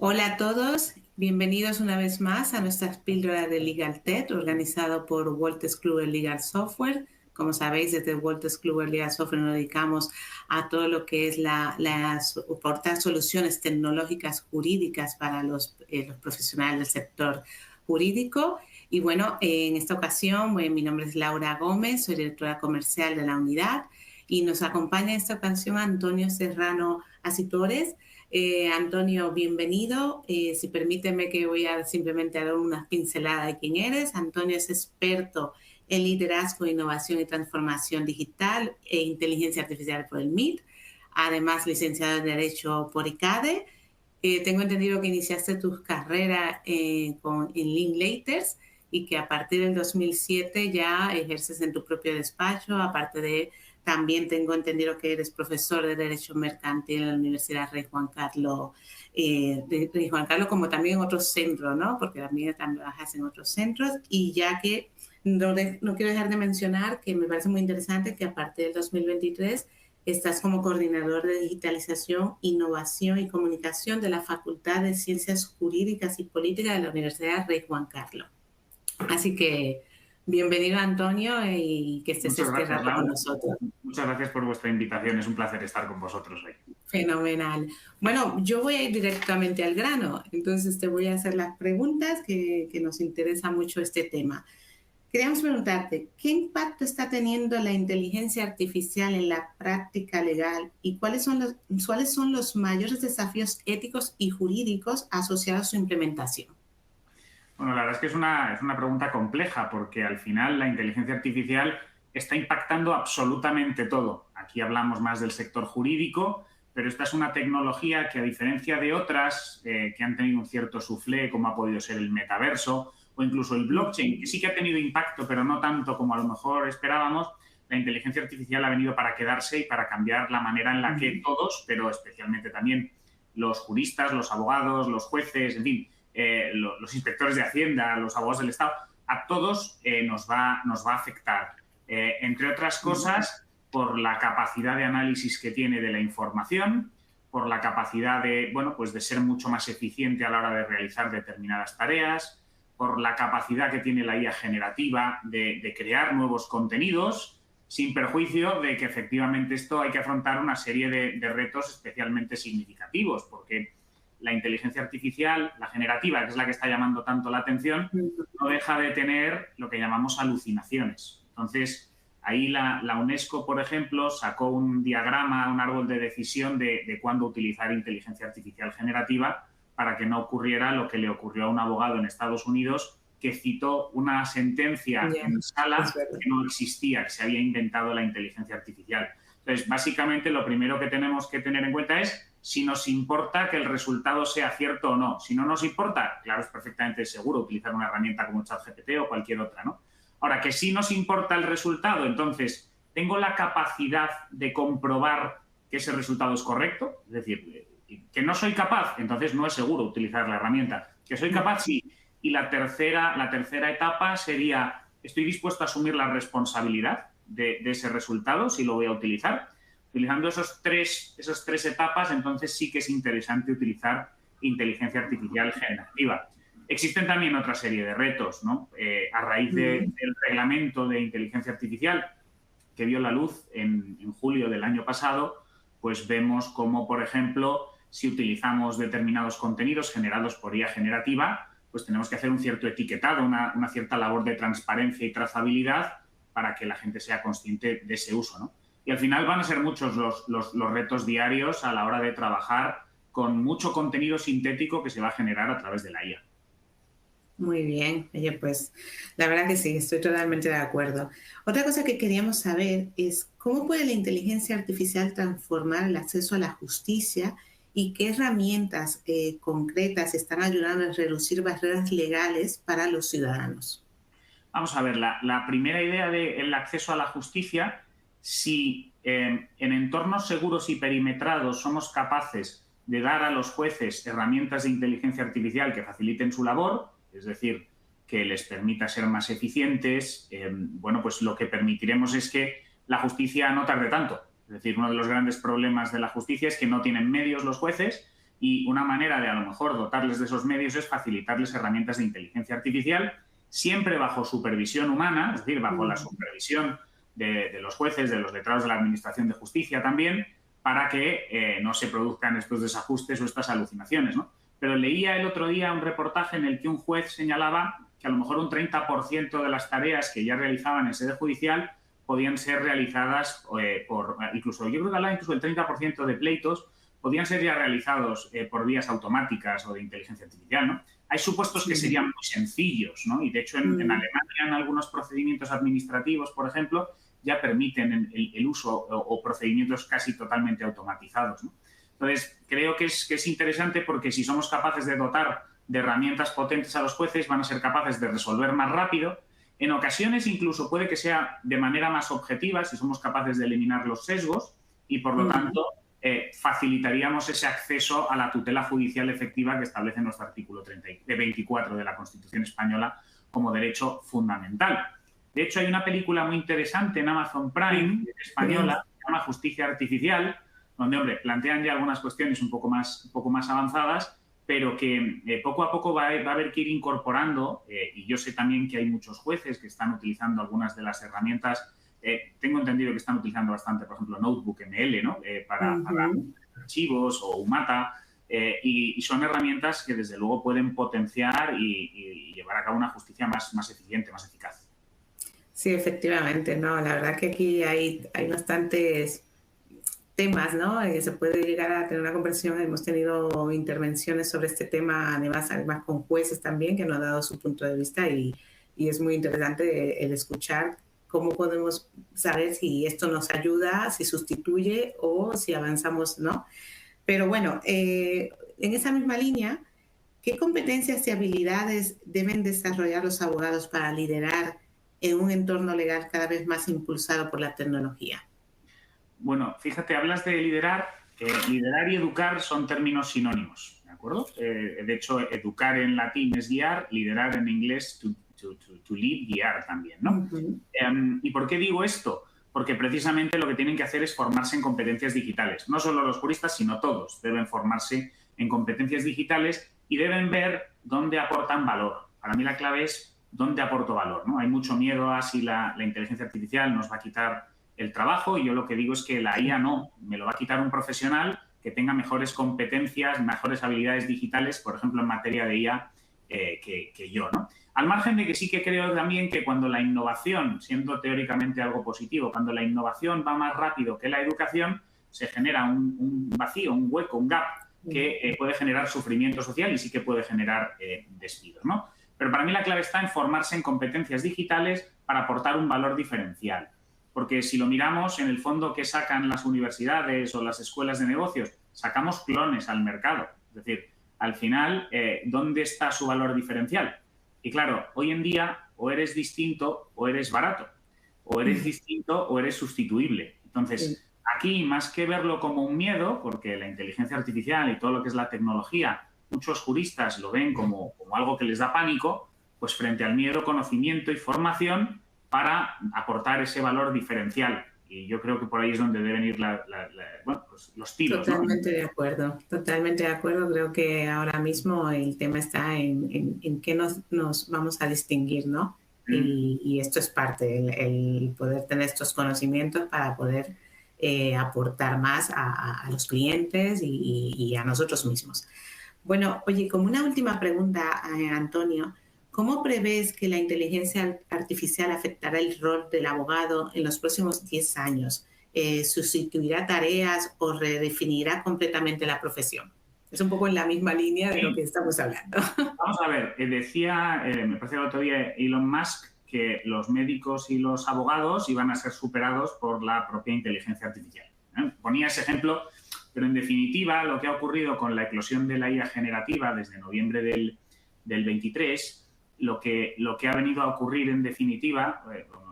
Hola a todos, bienvenidos una vez más a nuestras píldoras de Legal Tech, organizado por Wolters Kluwer Legal Software. Como sabéis, desde Wolters Kluwer Legal Software nos dedicamos a todo lo que es aportar soluciones tecnológicas jurídicas para los profesionales del sector jurídico. Y bueno, en esta ocasión, mi nombre es Laura Gómez, soy directora comercial de la unidad y nos acompaña en esta ocasión Antonio Serrano Asitores. Antonio, bienvenido. Si permíteme que voy a simplemente dar unas pinceladas de quién eres. Antonio es experto en liderazgo, innovación y transformación digital e inteligencia artificial por el MIT. Además, licenciado en Derecho por ICADE. Tengo entendido que iniciaste tu carrera en Linklaters y que a partir del 2007 ya ejerces en tu propio despacho, aparte de también tengo entendido que eres profesor de Derecho Mercantil en la Universidad Rey Juan Carlos, Rey Juan Carlos, como también en otros centros, ¿no? Porque también trabajas en otros centros. Y ya que no quiero dejar de mencionar que me parece muy interesante que a partir del 2023 estás como coordinador de digitalización, innovación y comunicación de la Facultad de Ciencias Jurídicas y Políticas de la Universidad Rey Juan Carlos. Así que bienvenido, Antonio, y que estés Muchas este gracias, rato con Laura. nosotros. Muchas gracias por vuestra invitación. Es un placer estar con vosotros hoy. Fenomenal. Bueno, yo voy a ir directamente al grano, entonces te voy a hacer las preguntas que nos interesa mucho este tema. Queríamos preguntarte, ¿qué impacto está teniendo la inteligencia artificial en la práctica legal y cuáles son los mayores desafíos éticos y jurídicos asociados a su implementación? Bueno, la verdad es que es una pregunta compleja porque al final la inteligencia artificial está impactando absolutamente todo. Aquí hablamos más del sector jurídico, pero esta es una tecnología que, a diferencia de otras que han tenido un cierto soufflé, como ha podido ser el metaverso o incluso el blockchain, que sí que ha tenido impacto, pero no tanto como a lo mejor esperábamos, la inteligencia artificial ha venido para quedarse y para cambiar la manera en la que todos, pero especialmente también los juristas, los abogados, los jueces, en fin, los inspectores de Hacienda, los abogados del Estado, a todos nos va a afectar. Entre otras cosas, por la capacidad de análisis que tiene de la información, por la capacidad de, bueno, pues de ser mucho más eficiente a la hora de realizar determinadas tareas, por la capacidad que tiene la IA generativa de crear nuevos contenidos, sin perjuicio de que efectivamente esto hay que afrontar una serie de retos especialmente significativos, porque la inteligencia artificial, la generativa, que es la que está llamando tanto la atención, no deja de tener lo que llamamos alucinaciones. Entonces, ahí la UNESCO, por ejemplo, sacó un diagrama, un árbol de decisión de cuándo utilizar inteligencia artificial generativa para que no ocurriera lo que le ocurrió a un abogado en Estados Unidos que citó una sentencia en sala que no existía, que se había inventado la inteligencia artificial. Entonces, básicamente, lo primero que tenemos que tener en cuenta es si nos importa que el resultado sea cierto o no. Si no nos importa, claro, es perfectamente seguro utilizar una herramienta como ChatGPT o cualquier otra, ¿no? Ahora, que sí nos importa el resultado, entonces, ¿tengo la capacidad de comprobar que ese resultado es correcto? Es decir, que no soy capaz, entonces no es seguro utilizar la herramienta. Que soy capaz, sí. Y la tercera etapa sería, ¿estoy dispuesto a asumir la responsabilidad de ese resultado si lo voy a utilizar? Utilizando esas tres etapas, entonces sí que es interesante utilizar inteligencia artificial generativa. Existen también otra serie de retos, ¿no? A raíz del reglamento de inteligencia artificial que vio la luz en julio del año pasado, pues vemos cómo, por ejemplo, si utilizamos determinados contenidos generados por IA generativa, pues tenemos que hacer un cierto etiquetado, una cierta labor de transparencia y trazabilidad para que la gente sea consciente de ese uso, ¿no? Y al final van a ser muchos los retos diarios a la hora de trabajar con mucho contenido sintético que se va a generar a través de la IA. Muy bien, oye, pues la verdad que sí, estoy totalmente de acuerdo. Otra cosa que queríamos saber es cómo puede la inteligencia artificial transformar el acceso a la justicia y qué herramientas concretas están ayudando a reducir barreras legales para los ciudadanos. Vamos a ver, la primera idea del acceso a la justicia, si en entornos seguros y perimetrados somos capaces de dar a los jueces herramientas de inteligencia artificial que faciliten su labor, es decir, que les permita ser más eficientes, bueno, pues lo que permitiremos es que la justicia no tarde tanto. Es decir, uno de los grandes problemas de la justicia es que no tienen medios los jueces y una manera de a lo mejor dotarles de esos medios es facilitarles herramientas de inteligencia artificial, siempre bajo supervisión humana, es decir, bajo la supervisión de los jueces, de los letrados de la Administración de Justicia también, para que no se produzcan estos desajustes o estas alucinaciones, ¿no? Pero leía el otro día un reportaje en el que un juez señalaba que a lo mejor un 30% de las tareas que ya realizaban en sede judicial podían ser realizadas incluso, yo creo que hablaba incluso el 30% de pleitos podían ser ya realizados por vías automáticas o de inteligencia artificial, ¿no? Hay supuestos que serían muy sencillos, ¿no? Y de hecho en Alemania en algunos procedimientos administrativos, por ejemplo, ya permiten el uso o procedimientos casi totalmente automatizados, ¿no? Entonces, creo que es interesante porque si somos capaces de dotar de herramientas potentes a los jueces, van a ser capaces de resolver más rápido. En ocasiones incluso puede que sea de manera más objetiva si somos capaces de eliminar los sesgos y, por lo tanto, facilitaríamos ese acceso a la tutela judicial efectiva que establece nuestro artículo 24 de la Constitución española como derecho fundamental. De hecho, hay una película muy interesante en Amazon Prime, española, que se llama Justicia Artificial, donde, hombre, plantean ya algunas cuestiones un poco más avanzadas, pero que poco a poco va a haber que ir incorporando, y yo sé también que hay muchos jueces que están utilizando algunas de las herramientas. Tengo entendido que están utilizando bastante, por ejemplo, NotebookML, ¿no? Para archivos o Umata, y son herramientas que desde luego pueden potenciar y llevar a cabo una justicia más eficiente, más eficaz. Sí, efectivamente, no, la verdad que aquí hay bastantes temas, ¿no? Se puede llegar a tener una conversación. Hemos tenido intervenciones sobre este tema, además con jueces también, que nos han dado su punto de vista y es muy interesante el escuchar cómo podemos saber si esto nos ayuda, si sustituye o si avanzamos, ¿no? Pero bueno, en esa misma línea, ¿qué competencias y habilidades deben desarrollar los abogados para liderar en un entorno legal cada vez más impulsado por la tecnología? Bueno, fíjate, hablas de liderar. Liderar y educar son términos sinónimos, ¿de acuerdo? De hecho, educar en latín es guiar, liderar en inglés, to lead, guiar también, ¿no? ¿Y por qué digo esto? Porque precisamente lo que tienen que hacer es formarse en competencias digitales. No solo los juristas, sino todos deben formarse en competencias digitales y deben ver dónde aportan valor. Para mí la clave es dónde aporto valor, ¿no? Hay mucho miedo a si la inteligencia artificial nos va a quitar el trabajo, y yo lo que digo es que la IA no, me lo va a quitar un profesional que tenga mejores competencias, mejores habilidades digitales, por ejemplo, en materia de IA, que yo, ¿no? Al margen de que sí que creo también que cuando la innovación, siendo teóricamente algo positivo, cuando la innovación va más rápido que la educación, se genera un vacío, un hueco, un gap que puede generar sufrimiento social y sí que puede generar despidos, ¿no? Pero para mí la clave está en formarse en competencias digitales para aportar un valor diferencial. Porque si lo miramos, en el fondo, ¿qué sacan las universidades o las escuelas de negocios? Sacamos clones al mercado. Es decir, al final, ¿dónde está su valor diferencial? Y claro, hoy en día o eres distinto o eres barato. O eres distinto o eres sustituible. Entonces, aquí, más que verlo como un miedo, porque la inteligencia artificial y todo lo que es la tecnología, muchos juristas lo ven como algo que les da pánico, pues frente al miedo, conocimiento y formación para aportar ese valor diferencial. Y yo creo que por ahí es donde deben ir pues los tiros. Totalmente, ¿no? De acuerdo, totalmente de acuerdo. Creo que ahora mismo el tema está en qué nos vamos a distinguir, ¿no? Y esto es parte, el poder tener estos conocimientos para poder aportar más a los clientes y a nosotros mismos. Bueno, oye, como una última pregunta, Antonio, ¿cómo prevés que la inteligencia artificial afectará el rol del abogado en los próximos 10 años? ¿Sustituirá tareas o redefinirá completamente la profesión? Es un poco en la misma línea de lo que estamos hablando. Vamos a ver, decía, me parece el otro día, Elon Musk, que los médicos y los abogados iban a ser superados por la propia inteligencia artificial. Ponía ese ejemplo, pero en definitiva lo que ha ocurrido con la eclosión de la IA generativa desde noviembre del 23, lo que ha venido a ocurrir en definitiva,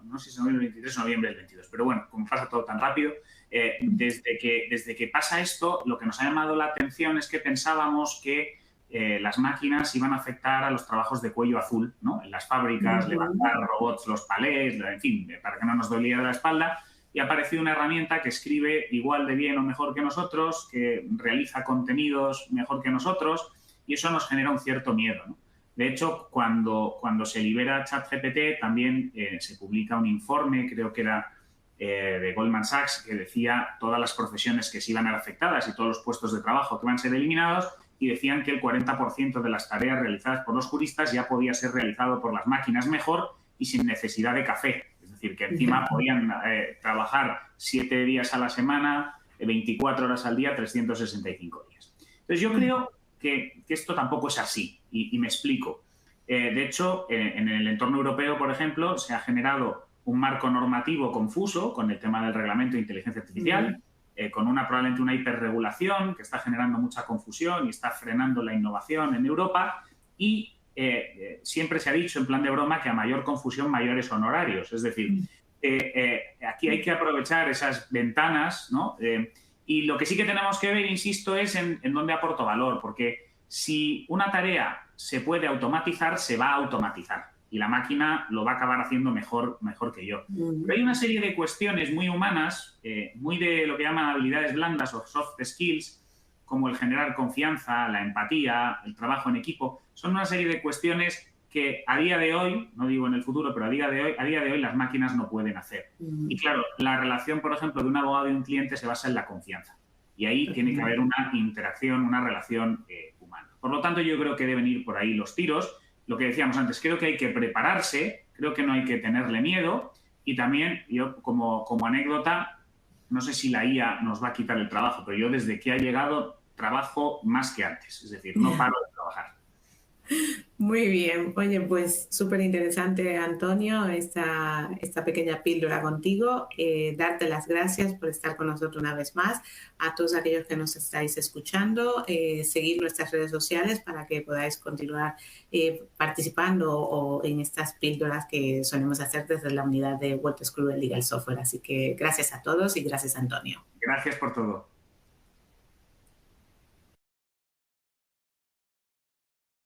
no sé si es noviembre del 23 o noviembre del 22, pero bueno, como pasa todo tan rápido, desde que pasa esto, lo que nos ha llamado la atención es que pensábamos que las máquinas iban a afectar a los trabajos de cuello azul, ¿no? En las fábricas, levantar robots los palés, en fin, para que no nos doliera la espalda, y ha aparecido una herramienta que escribe igual de bien o mejor que nosotros, que realiza contenidos mejor que nosotros, y eso nos genera un cierto miedo, ¿no? De hecho, cuando se libera ChatGPT, también se publica un informe, creo que era de Goldman Sachs, que decía todas las profesiones que se iban a ver afectadas y todos los puestos de trabajo que iban a ser eliminados, y decían que el 40% de las tareas realizadas por los juristas ya podía ser realizado por las máquinas mejor y sin necesidad de café. Es decir, que encima podían trabajar 7 días a la semana, 24 horas al día, 365 días. Entonces, yo creo que esto tampoco es así, y me explico. De hecho, en el entorno europeo, por ejemplo, se ha generado un marco normativo confuso con el tema del reglamento de inteligencia artificial, con probablemente una hiperregulación que está generando mucha confusión y está frenando la innovación en Europa, y siempre se ha dicho en plan de broma que a mayor confusión, mayores honorarios. Es decir, aquí hay que aprovechar esas ventanas, ¿no? Y lo que sí que tenemos que ver, insisto, es en dónde aporto valor, porque si una tarea se puede automatizar, se va a automatizar y la máquina lo va a acabar haciendo mejor que yo. Pero hay una serie de cuestiones muy humanas, muy de lo que llaman habilidades blandas o soft skills, como el generar confianza, la empatía, el trabajo en equipo. Son una serie de cuestiones que a día de hoy, no digo en el futuro, pero a día de hoy las máquinas no pueden hacer. Y claro, la relación, por ejemplo, de un abogado y un cliente se basa en la confianza. Y ahí tiene que haber una interacción, una relación humana. Por lo tanto, yo creo que deben ir por ahí los tiros. Lo que decíamos antes, creo que hay que prepararse, creo que no hay que tenerle miedo, y también yo como anécdota, no sé si la IA nos va a quitar el trabajo, pero yo desde que ha llegado trabajo más que antes, es decir, no paro de trabajar. Muy bien. Oye, pues súper interesante, Antonio, esta pequeña píldora contigo. Darte las gracias por estar con nosotros una vez más. A todos aquellos que nos estáis escuchando, seguir nuestras redes sociales para que podáis continuar participando en estas píldoras que solemos hacer desde la unidad de Wolters Kluwer Legal Software. Así que gracias a todos y gracias, Antonio. Gracias por todo.